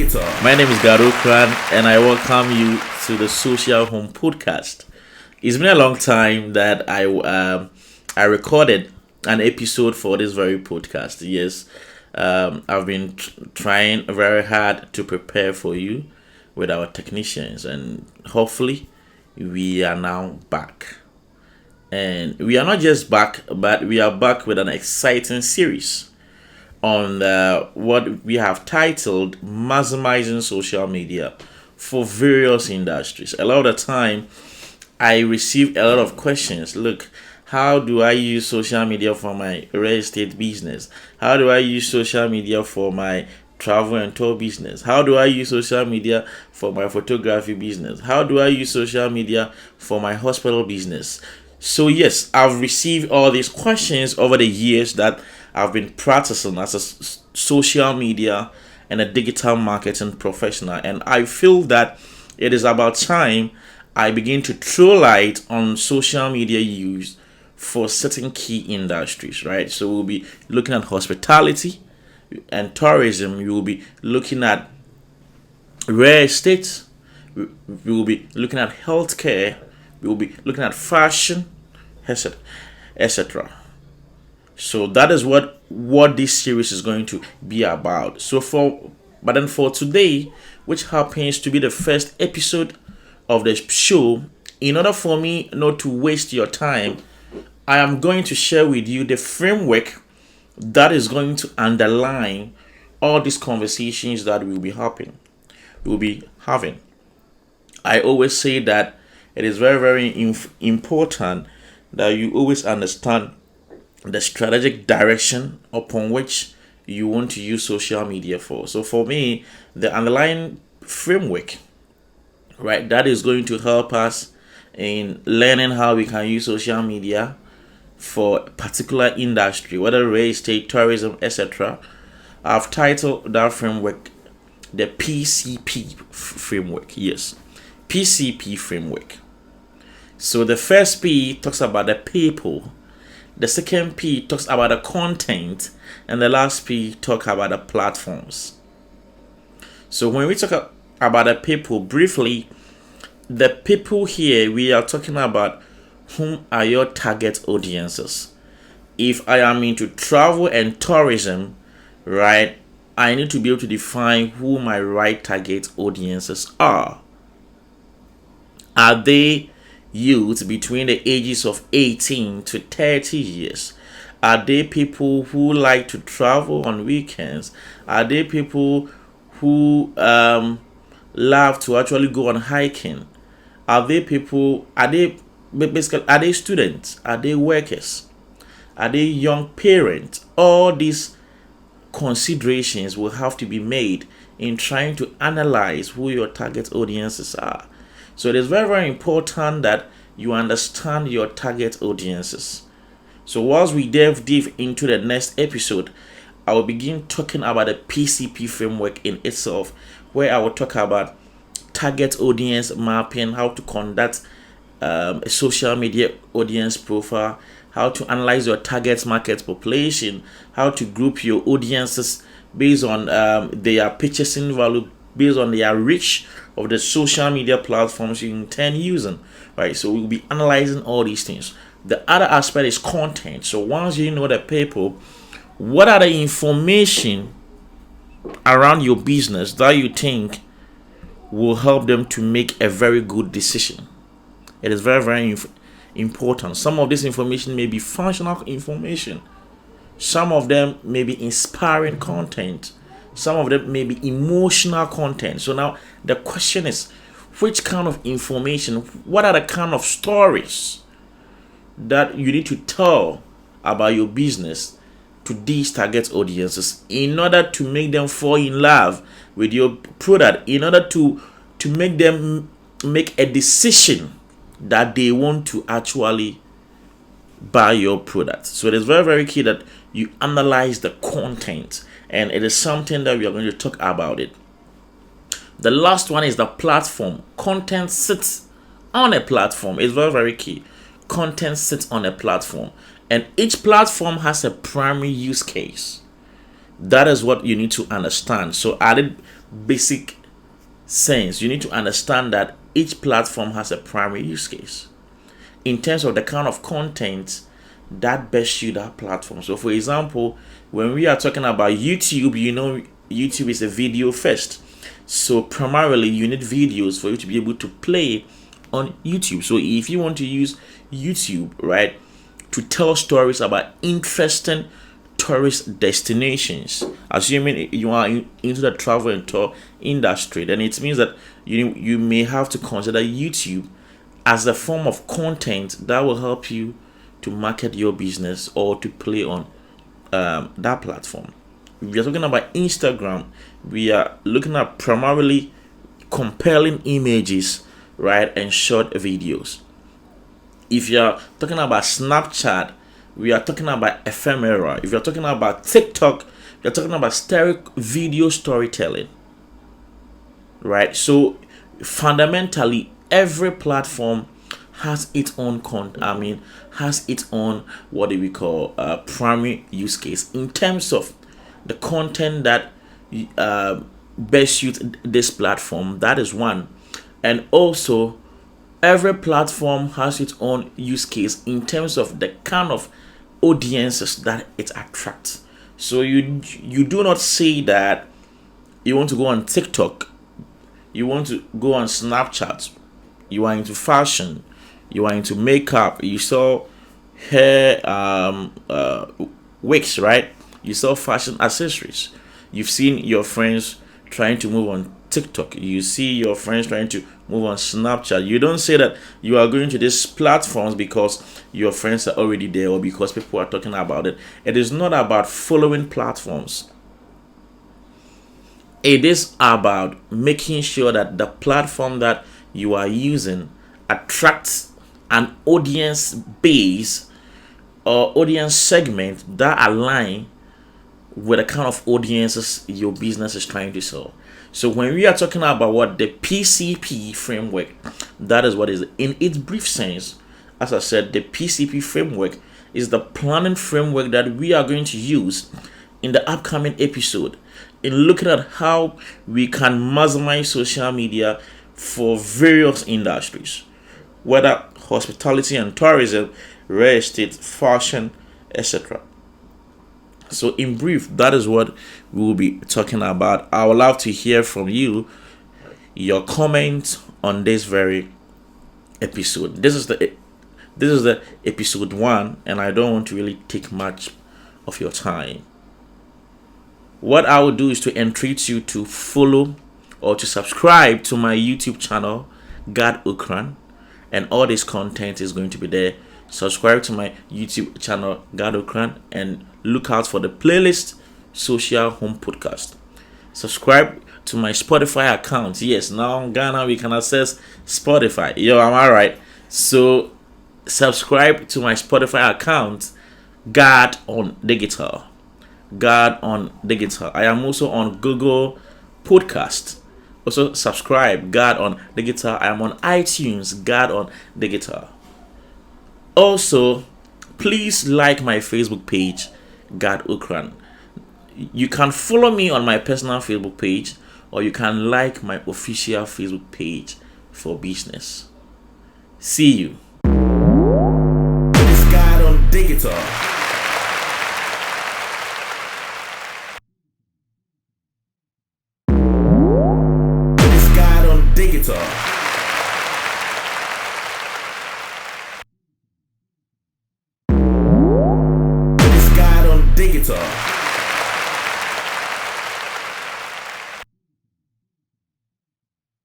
Creator. My name is Garukran, and I welcome you to the Social Home Podcast. It's been a long time that I recorded an episode for this very podcast. Yes, I've been trying very hard to prepare for you with our technicians, and hopefully we are now back. And we are not just back, but we are back with an exciting series on what we have titled Maximizing Social Media for Various Industries. A lot of the time, I receive a lot of questions. Look, how do I use social media for my real estate business? How do I use social media for my travel and tour business? How do I use social media for my photography business? How do I use social media for my hospital business? So yes, I've received all these questions over the years that I've been practicing as a social media and a digital marketing professional, and I feel that it is about time I begin to throw light on social media use for certain key industries, right? So we'll be looking at hospitality and tourism. We will be looking at real estate. We will be looking at healthcare. We will be looking at fashion, etc. So that is what this series is going to be about. But then for today, which happens to be the first episode of the show, in order for me not to waste your time, I am going to share with you the framework that is going to underline all these conversations that we'll be having. I always say that it is very, very important that you always understand the strategic direction upon which you want to use social media for. So for me, the underlying framework, right, that is going to help us in learning how we can use social media for a particular industry, whether real estate, tourism, etc. I've titled that framework the PCP framework. Yes, PCP framework. So the first P talks about the people, the second P talks about the content, and the last P talks about the platforms. So when we talk about the people briefly, the people here, we are talking about whom are your target audiences. If I am into travel and tourism, right, I need to be able to define who my right target audiences are. Are they youth between the ages of 18 to 30 years? Are they people who like to travel on weekends? Are they people who love to actually go on hiking? Are they students? Are they workers? Are they young parents? All these considerations will have to be made in trying to analyze who your target audiences are. So it is very, very important that you understand your target audiences. So whilst we delve deep into the next episode, I will begin talking about the PCP framework in itself, where I will talk about target audience mapping, how to conduct a social media audience profile, how to analyze your target market population, how to group your audiences based on their purchasing value, based on their reach of the social media platforms you intend using, right? So we'll be analyzing all these things. The other aspect is content. So once you know the people, what are the information around your business that you think will help them to make a very good decision? It is very, very important. Some of this information may be functional information. Some of them may be inspiring content. Some of them may be emotional content. So now the question is, which kind of information, what are the kind of stories that you need to tell about your business to these target audiences in order to make them fall in love with your product, in order to make them make a decision that they want to actually buy your product. So it is very, very key that you analyze the content, and it is something that we are going to talk about it. The last one is the platform. Content sits on a platform. It's very, very key. Content sits on a platform, and each platform has a primary use case. That is what you need to understand. So added basic sense, you need to understand that each platform has a primary use case in terms of the kind of content that best suit that platform. So for example, when we are talking about YouTube, YouTube is a video first. So primarily you need videos for you to be able to play on YouTube. So if you want to use YouTube, right, to tell stories about interesting tourist destinations, assuming you are into the travel and tour industry, then it means that you may have to consider YouTube as a form of content that will help you to market your business or to play on that platform. If we are talking about Instagram, we are looking at primarily compelling images, right, and short videos. If you are talking about Snapchat, we are talking about ephemera. If you're talking about TikTok, you're talking about video storytelling, right? So fundamentally, every platform has its own has its own what do we call primary use case in terms of the content that best suits this platform. That is one, and also every platform has its own use case in terms of the kind of audiences that it attracts. So you do not say that you want to go on TikTok, you want to go on Snapchat, you are into fashion, you are into makeup, you sell hair wigs, right? You sell fashion accessories. You've seen your friends trying to move on TikTok. You see your friends trying to move on Snapchat. You don't say that you are going to these platforms because your friends are already there or because people are talking about it. It is not about following platforms. It is about making sure that the platform that you are using attracts an audience base or audience segment that align with the kind of audiences your business is trying to serve. So when we are talking about what the PCP framework, that is what is in its brief sense. As I said, the PCP framework is the planning framework that we are going to use in the upcoming episode in looking at how we can maximize social media for various industries, whether hospitality and tourism, real estate, fashion, etc. So in brief, that is what we will be talking about. I would love to hear from you, your comments on this very episode. This is the episode 1, and I don't want to really take much of your time. What I will do is to entreat you to follow or to subscribe to my YouTube channel, God Ukran, and all this content is going to be there. Subscribe to my YouTube channel, God Ukran, and look out for the playlist Social Home Podcast. Subscribe to my Spotify account. Yes, now in Ghana we can access Spotify. Yo, am I right? So subscribe to my Spotify account, God on Digital. God on Digital. I am also on Google Podcast. Also subscribe, God on Digital. I am on iTunes, God on Digital. Also, please like my Facebook page, God Ukran. You can follow me on my personal Facebook page, or you can like my official Facebook page for business. See you. It's God on Digital. It's God on Digital. Digital.